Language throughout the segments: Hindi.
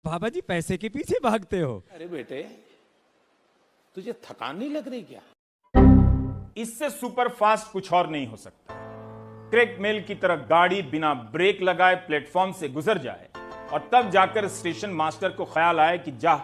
बाबा जी पैसे के पीछे भागते हो। अरे बेटे, तुझे थकान नहीं लग रही क्या? इससे सुपर फास्ट कुछ और नहीं हो सकता। क्रैक मेल की तरह गाड़ी बिना ब्रेक लगाए प्लेटफॉर्म से गुजर जाए और तब जाकर स्टेशन मास्टर को ख्याल आए कि जा,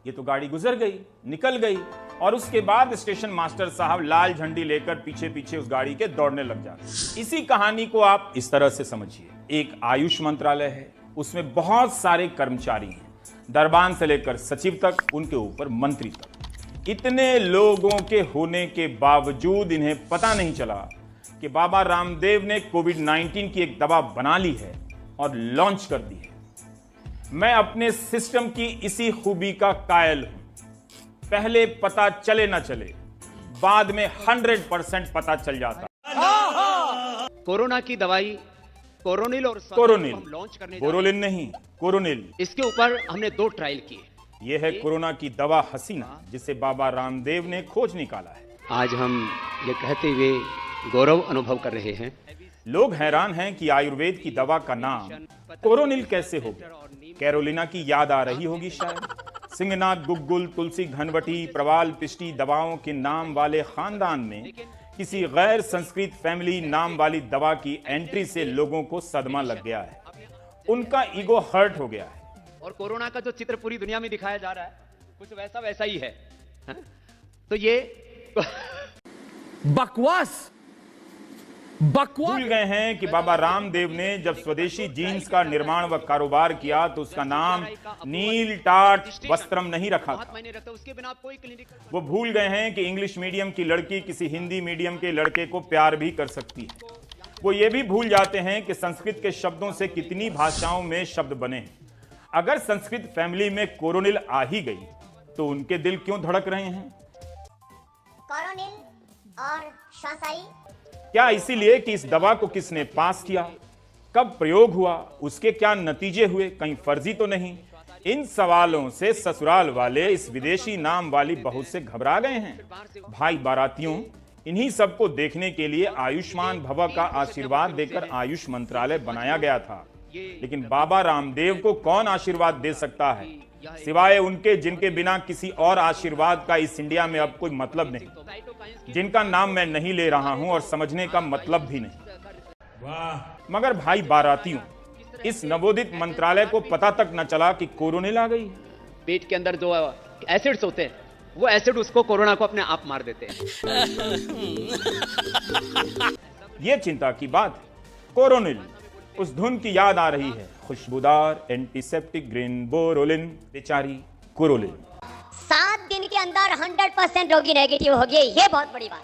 ये तो गाड़ी गुजर गई, निकल गई, और उसके बाद स्टेशन मास्टर साहब लाल झंडी लेकर पीछे पीछे उस गाड़ी के दौड़ने लग जाते। इसी कहानी को आप इस तरह से समझिए। एक आयुष मंत्रालय है, उसमें बहुत सारे कर्मचारी हैं, दरबान से लेकर सचिव तक, उनके ऊपर मंत्री तक। इतने लोगों के होने के बावजूद इन्हें पता नहीं चला कि बाबा रामदेव ने कोविड-19 की एक दवा बना ली है और लॉन्च कर दी है। मैं अपने सिस्टम की इसी खूबी का कायल हूं। पहले पता चले ना चले, बाद में 100% पता चल जाता। कोरोना की दवाई कोरोनिल और कोरोनिल, लॉन्च करने बोरोलिन नहीं, कोरोनिल। इसके ऊपर हमने 2 ट्रायल किए। यह है कोरोना की दवा हसीना, जिसे बाबा रामदेव ने खोज निकाला है। आज हम ये कहते हुए गौरव अनुभव कर रहे हैं। लोग हैरान हैं कि आयुर्वेद की दवा का नाम कोरोनिल कैसे हो गया। कैरोलिना की याद आ रही होगी शायद। सिंहनाथ, गुग्गुल, तुलसी, घनवटी, प्रवाल, पिष्टी दवाओं के नाम वाले खानदान में किसी गैर संस्कृत फैमिली नाम वाली दवा की एंट्री से लोगों को सदमा लग गया है। उनका ईगो हर्ट हो गया है। और कोरोना का जो चित्र पूरी दुनिया में दिखाया जा रहा है, कुछ वैसा ही है। तो ये बकवास भूल गए हैं कि बाबा रामदेव ने जब स्वदेशी जीन्स का निर्माण व कारोबार किया तो उसका नाम नील टाट वस्त्रम नहीं रखा था। उसके बिना कोई क्लिनिक। वो भूल गए हैं कि इंग्लिश मीडियम की लड़की किसी हिंदी मीडियम के लड़के को प्यार भी कर सकती है। वो ये भी भूल जाते हैं कि संस्कृत के शब्दों से कितनी भाषाओं में शब्द बने हैं। अगर संस्कृत फैमिली में कोरोनिल आ ही गई तो उनके दिल क्यों धड़क रहे हैं? कोरोनिल और शासाई। क्या इसीलिए कि इस दवा को किसने पास किया, कब प्रयोग हुआ, उसके क्या नतीजे हुए, कहीं फर्जी तो नहीं? इन सवालों से ससुराल वाले इस विदेशी नाम वाली बहू से घबरा गए हैं। भाई बारातियों, इन्हीं सबको देखने के लिए आयुष्मान भव का आशीर्वाद देकर आयुष मंत्रालय बनाया गया था। लेकिन बाबा रामदेव को कौन आशीर्वाद दे सकता है सिवाय उनके जिनके बिना किसी और आशीर्वाद का इस इंडिया में अब कोई मतलब नहीं, जिनका नाम मैं नहीं ले रहा हूं और समझने का मतलब भी नहीं। मगर भाई बारातियों, इस नवोदित मंत्रालय को पता तक न चला कि कोरोनिल आ गई। पेट के अंदर जो एसिड्स होते हैं, वो एसिड उसको कोरोना को अपने आप मार देते हैं। ये चिंता की बात। कोरोनिल, उस धुन की याद आ रही है, खुशबूदार एंटीसेप्टिक ग्रीन बोरोलिन, बेचारी कोरोलिन। 7 दिन के अंदर 100% रोगी नेगेटिव हो गए, ये बहुत बड़ी बात।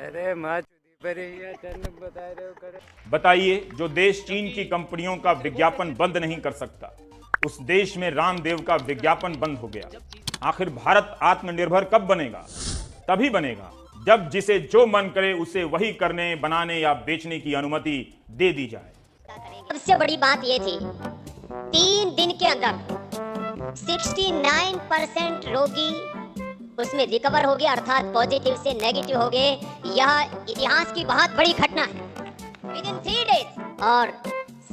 अरे माँ बता रहे हो। बताइए, जो देश चीन की कंपनियों का विज्ञापन बंद नहीं कर सकता, उस देश में रामदेव का विज्ञापन बंद हो गया। आखिर भारत आत्मनिर्भर कब बनेगा? तभी बनेगा जब जिसे जो मन करे उसे वही करने, बनाने या बेचने की अनुमति दे दी जाए। सबसे बड़ी बात ये थी, 3 दिन के अंदर 69% रोगी उसमें रिकवर हो गए, अर्थात पॉजिटिव से नेगेटिव हो गए। यह इतिहास की बहुत बड़ी घटना है। विदिन 3 डेज और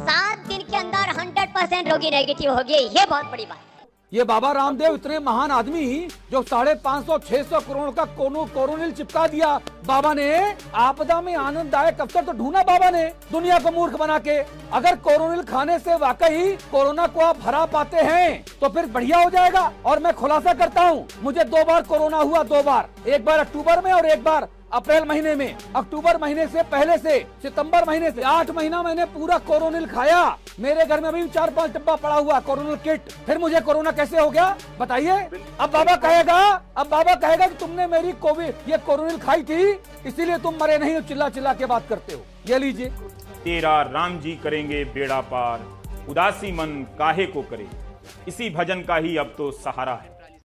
7 दिन के अंदर 100% रोगी नेगेटिव हो गए, ये बहुत बड़ी बात। ये बाबा रामदेव इतने महान आदमी जो 550-600 करोड़ का कोरोनिल चिपका दिया बाबा ने। आपदा में आनंददायक अवसर तो ढूंढा बाबा ने, दुनिया को मूर्ख बना के। अगर कोरोनिल खाने से वाकई कोरोना को आप हरा पाते हैं तो फिर बढ़िया हो जाएगा। और मैं खुलासा करता हूँ, मुझे 2 बार कोरोना हुआ, 2 बार, एक बार अक्टूबर में और एक बार अप्रैल महीने में। अक्टूबर महीने से पहले से सितंबर महीने से 8 महीना मैंने पूरा कोरोनिल खाया। मेरे घर में अभी 4-5 डब्बा पड़ा हुआ कोरोनिल किट। फिर मुझे कोरोना कैसे हो गया बताइए? अब बाबा कहेगा कि तुमने मेरी ये कोरोनिल खाई थी, इसीलिए तुम मरे नहीं, चिल्ला चिल्ला के बात करते हो। ये लीजिए। तेरा राम जी करेंगे बेड़ा पार, उदासी मन काहे को करे, इसी भजन का ही अब तो सहारा है।